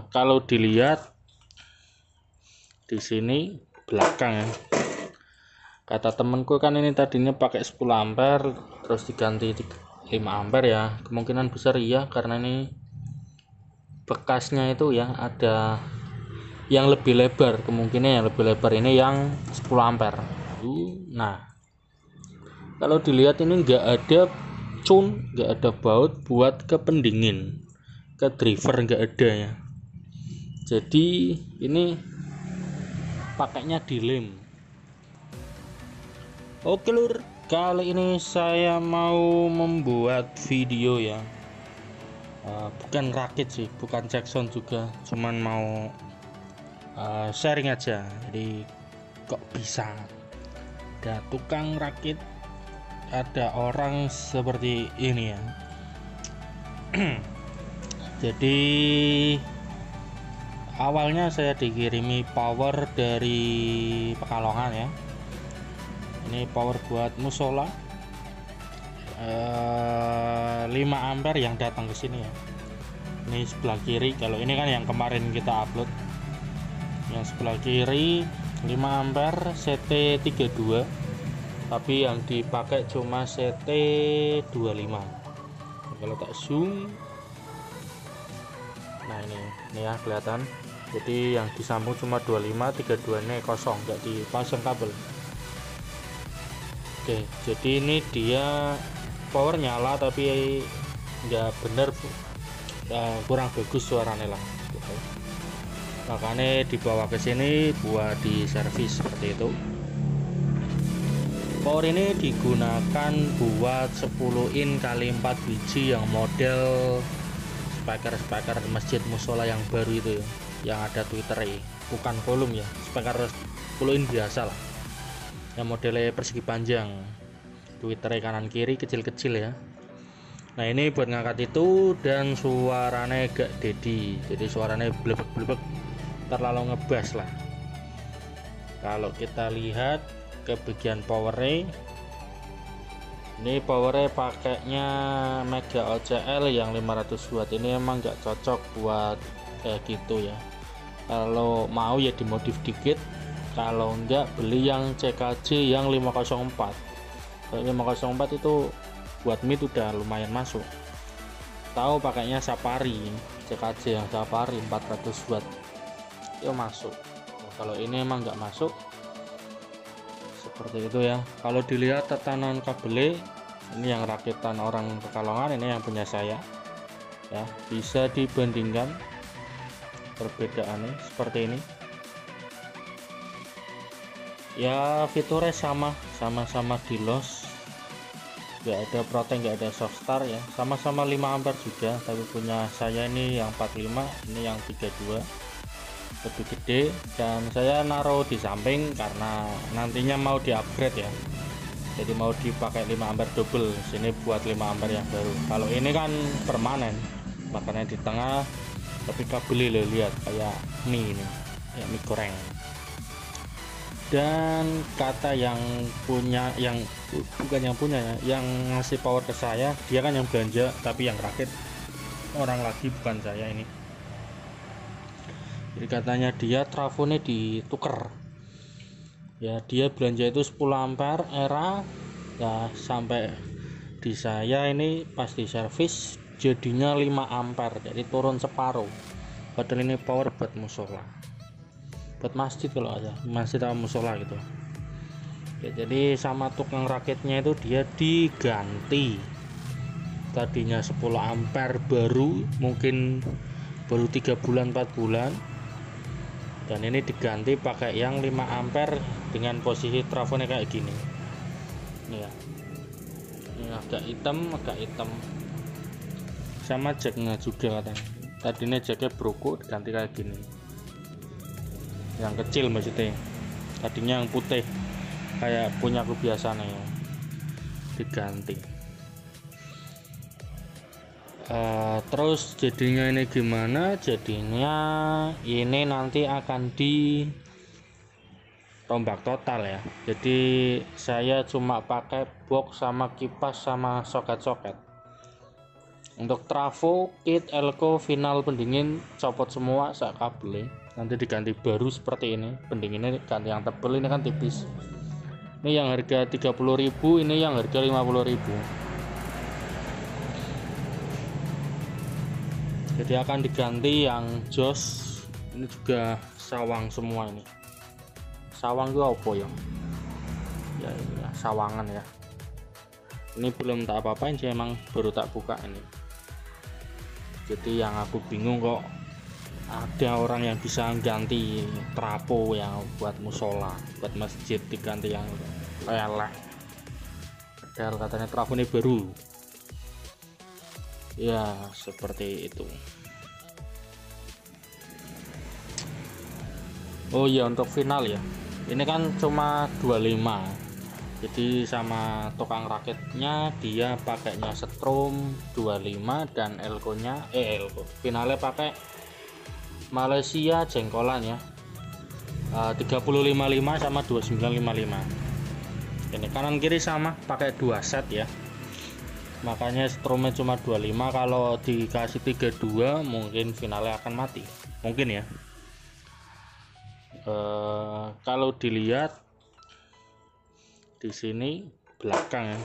kalau dilihat di sini belakang ya, kata temenku kan ini tadinya pakai 10 ampere terus diganti 5 ampere ya, kemungkinan besar iya, karena ini bekasnya itu ya ada yang lebih lebar, kemungkinan yang lebih lebar ini yang 10 ampere. Nah kalau dilihat ini nggak ada cun, nggak ada baut buat ke pendingin, ke driver nggak ada ya, jadi ini pakainya di lem. Oke lur, kali ini saya mau membuat video ya, bukan rakit sih, bukan cek sound juga, cuman mau sharing aja. Jadi kok bisa ada tukang rakit, ada orang seperti ini ya. Jadi awalnya saya dikirimi power dari Pekalongan ya, ini power buat musola 5 ampere yang datang ke sini ya. Ini sebelah kiri, kalau ini kan yang kemarin kita upload, yang sebelah kiri 5 ampere CT32, tapi yang dipakai cuma CT25. Kalau tak zoom, nah ini ya kelihatan, jadi yang disambung cuma 25, 32 ini kosong, nggak dipasang kabel. Oke, jadi ini dia power nyala tapi nggak bener, kurang bagus suaranya lah, makanya dibawa ke sini buat di servis seperti itu. Power ini digunakan buat 10 in kali 4 biji yang model speaker masjid musola yang baru itu ya, yang ada Twitter bukan volume ya, speaker 10 in biasa lah, yang modelnya persegi panjang, Twitter kanan kiri kecil-kecil ya. Nah ini buat ngangkat itu, dan suaranya gak dedi, jadi suaranya blebek-blebek, terlalu ngebas lah. Kalau kita lihat ke bagian powernya, ini powernya pakainya Mega OCL yang 500 watt, ini emang gak cocok buat kayak gitu ya. Kalau mau ya dimodif dikit, kalau enggak beli yang CKJ yang 504. Kalau 504 itu buat mid udah lumayan masuk. Tahu pakainya Safari, CKJ yang Safari 400 watt itu masuk. Nah, kalau ini emang nggak masuk seperti itu ya. Kalau dilihat tatanan kabel, ini yang rakitan orang Pekalongan, ini yang punya saya ya, bisa dibandingkan perbedaannya seperti ini ya. Fiturnya sama-sama di los, nggak ada protek, nggak ada soft start ya, sama-sama 5 ampere juga, tapi punya saya ini yang 45, ini yang 32, lebih gede, dan saya naruh di samping karena nantinya mau di upgrade ya, jadi mau dipakai 5 ampere double, sini buat 5 ampere yang baru. Kalau ini kan permanen, makanya di tengah, tapi kabelnya lihat kayak mie ini, kayak mie goreng. Dan kata yang punya, yang bukan yang punya ya, yang ngasih power ke saya, dia kan yang belanja, tapi yang rakit orang lagi, bukan saya ini. Jadi katanya dia trafonya dituker ya, dia belanja itu 10 ampere era ya, sampai di saya ini pas di servis jadinya 5 ampere, jadi turun separuh, padahal ini power buat musola, buat masjid, kalau ada masjid atau musola gitu ya. Jadi sama tukang rakitnya itu dia diganti, tadinya 10 ampere baru, mungkin baru 3 bulan 4 bulan, dan ini diganti pakai yang 5 ampere dengan posisi trafonya kayak gini. Ini ya, ini agak hitam, sama jacknya juga katanya, tadinya jacknya broko diganti kayak gini, yang kecil maksudnya, tadinya yang putih kayak punya aku biasanya ya, diganti. Terus jadinya ini gimana? Jadinya ini nanti akan dirombak total ya, jadi saya cuma pakai box sama kipas sama soket-soket. Untuk trafo, kit, elko, final, pendingin copot semua sak kabel. Nanti diganti baru seperti ini. Pendinginnya ganti yang tebel, ini kan tipis. Ini yang harga 30.000, ini yang harga 50.000. Jadi akan diganti yang jos. Ini juga sawang semua ini. Sawang itu apa ya? Ya ini ya, sawangan ya. Ini belum tak apa-apain sih, emang baru tak buka ini. Jadi yang aku bingung kok ada orang yang bisa ganti trapo yang buat musola, buat masjid diganti yang elek. Padahal katanya trafo ini baru. Ya seperti itu. Oh iya, untuk final ya, ini kan cuma 25. Jadi sama tukang rakitnya dia pakainya setrum 25 dan elko-nya elko finalnya pakai Malaysia jengkolan ya, 3055 sama 2955. Ini kanan kiri sama pakai 2 set ya, makanya strumnya cuma 25. Kalau dikasih 32 mungkin finalnya akan mati mungkin ya. Kalau dilihat di sini belakang ya,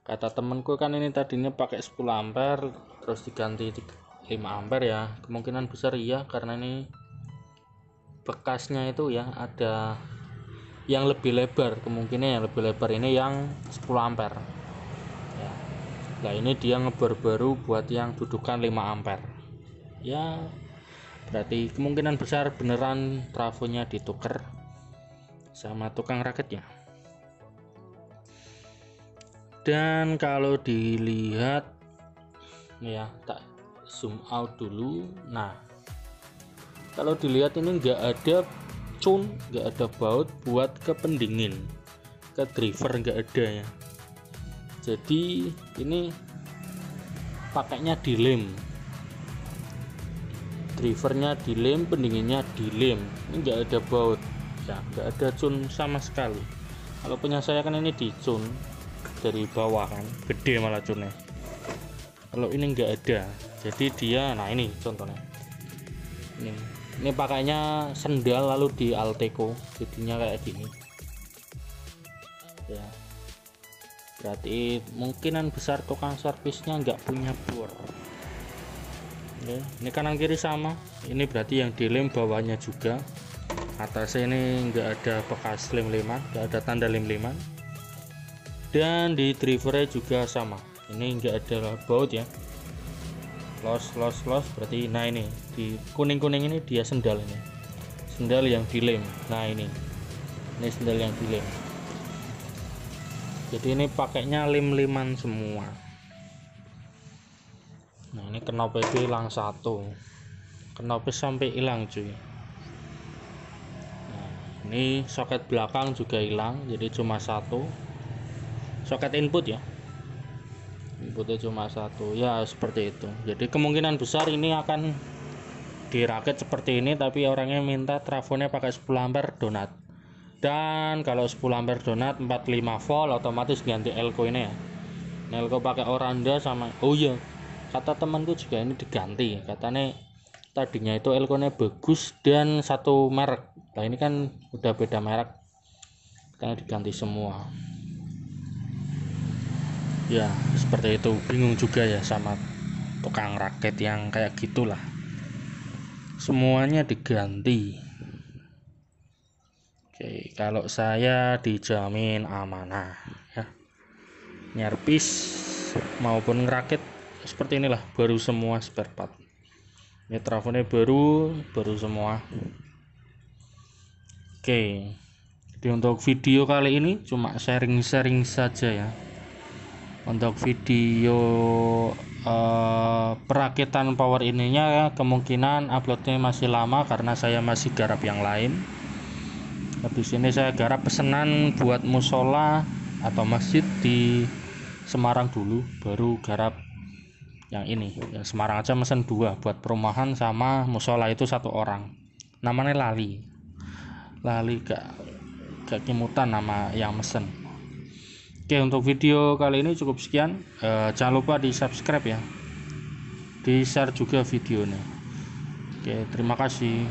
kata temenku kan ini tadinya pakai 10 ampere terus diganti 5 ampere ya, kemungkinan besar iya, karena ini bekasnya itu ya ada yang lebih lebar, kemungkinan yang lebih lebar ini yang 10 ampere ya. Nah ini dia ngebor baru buat yang dudukan 5 ampere ya, berarti kemungkinan besar beneran trafonya ditukar sama tukang rakitnya. Dan kalau dilihat ya, tak zoom out dulu. Nah kalau dilihat ini nggak ada cun, nggak ada baut buat ke pendingin, ke driver nggak ada ya. Jadi ini pakainya dilem, drivernya dilem, pendinginnya dilem. Ini nggak ada baut ya, nggak ada cun sama sekali. Kalau punya saya kan ini dicun dari bawah kan, gede malah cunnya. Kalau ini nggak ada, jadi dia, nah ini contohnya, ini pakainya sendal lalu di Alteco, jadinya kayak gini ya. Berarti kemungkinan besar tukang servisnya nggak punya bor ya. Ini kanan kiri sama, ini berarti yang dilem bawahnya juga, atasnya ini nggak ada bekas lem-leman, nggak ada tanda lem-leman. Dan di drivernya juga sama, ini enggak ada baut ya, los berarti. Nah ini di kuning ini dia sendal, ini sendal yang dilem. Nah ini sendal yang dilem, jadi ini pakainya lem-leman semua. Nah ini knop itu hilang satu, knop sampai hilang cuy. Nah ini soket belakang juga hilang, jadi cuma satu soket input ya, inputnya cuma satu ya, seperti itu. Jadi kemungkinan besar ini akan dirakit seperti ini, tapi orangnya minta trafonya pakai 10 ampere donat. Dan kalau 10 ampere donat 45 volt otomatis ganti elko ini ya. Ini elko pakai Oranda sama, oh iya kata temanku juga ini diganti, katanya tadinya itu elkonya bagus dan satu merek. Nah ini kan udah beda merek, karena diganti semua ya. Seperti itu, bingung juga ya sama tukang rakit yang kayak gitulah, semuanya diganti. Oke, kalau saya dijamin amanah ya, nyervis maupun ngerakit seperti inilah, baru semua spare part. Ini trafonya baru semua. Oke, jadi untuk video kali ini cuma sharing saja ya. Untuk video perakitan power ininya ya, kemungkinan uploadnya masih lama karena saya masih garap yang lain. Habis ini saya garap pesanan buat musola atau masjid di Semarang dulu, baru garap yang ini. Yang Semarang aja mesen 2 buat perumahan sama musola, itu 1 orang. Namanya lali gak kimutan nama yang mesen. Oke, untuk video kali ini cukup sekian. Jangan lupa di subscribe ya, di share juga videonya. Oke, terima kasih.